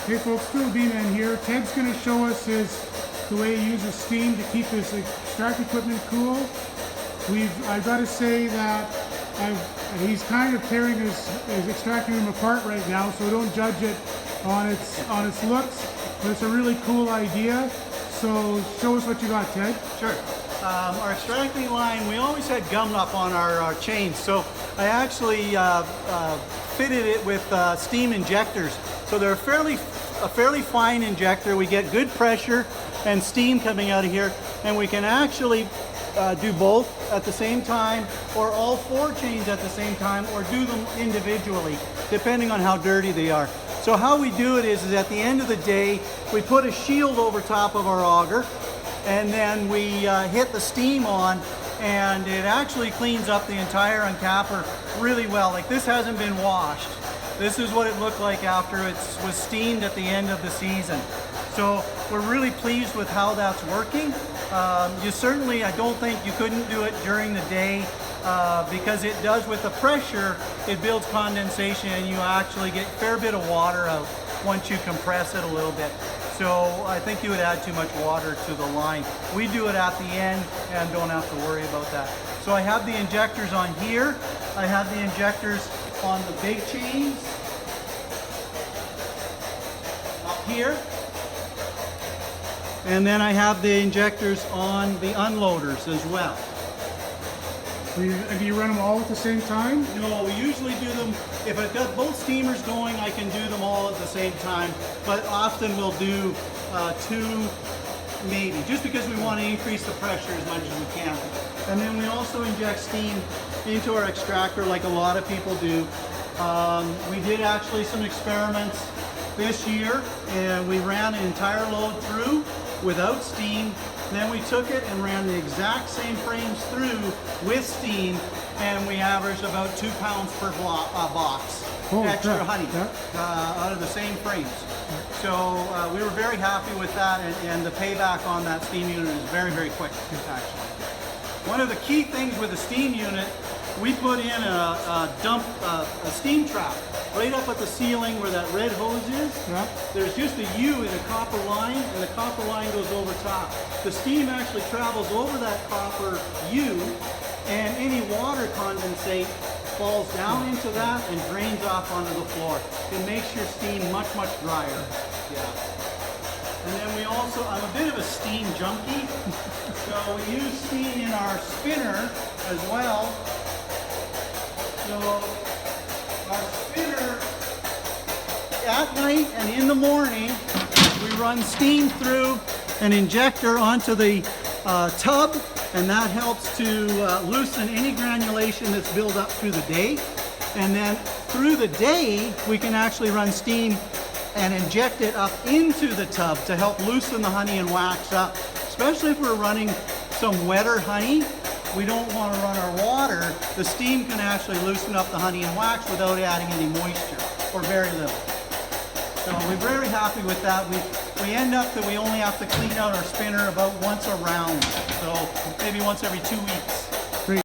Hey folks, Phil Beeman here. Ted's going to show us the way he uses steam to keep his extract equipment cool. I've got to say that he's kind of tearing his extractor room apart right now, so don't judge it on its looks, but it's a really cool idea. So show us what you got, Ted. Sure. Our extracting line, we always had gum up on our chains, so I actually fitted it with steam injectors. So they're a fairly fine injector. We get good pressure and steam coming out of here, and we can actually do both at the same time, or all four chains at the same time, or do them individually, depending on how dirty they are. So how we do it is at the end of the day, we put a shield over top of our auger, and then we hit the steam on, and it actually cleans up the entire uncapper really well. Like, this hasn't been washed. This is what it looked like after it was steamed at the end of the season. So we're really pleased with how that's working. You certainly, I don't think you couldn't do it during the day because it does, with the pressure, it builds condensation and you actually get a fair bit of water out once you compress it a little bit. So I think you would add too much water to the line. We do it at the end and don't have to worry about that. So I have the injectors on here. I have the injectors on the big chains up here. And then I have the injectors on the unloaders as well. Do you run them all at the same time? No, we usually do them, if I've got both steamers going, I can do them all at the same time, but often we'll do two maybe, just because we want to increase the pressure as much as we can. And then we also inject steam into our extractor like a lot of people do. We did actually some experiments this year, and we ran an entire load through without steam. Then we took it and ran the exact same frames through with steam, and we averaged about 2 pounds per box extra honey out of the same frames. So we were very happy with that, and the payback on that steam unit is very, very quick, actually. One of the key things with the steam unit, we put in a steam trap right up at the ceiling where that red hose is. Yeah. There's just a U in a copper line, and the copper line goes over top. The steam actually travels over that copper U, and any water condensate falls down into that and drains off onto the floor. It makes your steam much, much drier. Yeah. And then we also, I'm a bit of a steam junkie, so we use steam in our spinner as well. So our spinner, at night and in the morning, we run steam through an injector onto the tub, and that helps to loosen any granulation that's built up through the day. And then through the day, we can actually run steam and inject it up into the tub to help loosen the honey and wax up. Especially if we're running some wetter honey, we don't want to run our water. The steam can actually loosen up the honey and wax without adding any moisture, or very little. So we're very happy with that. We end up that we only have to clean out our spinner about once a round, so maybe once every 2 weeks.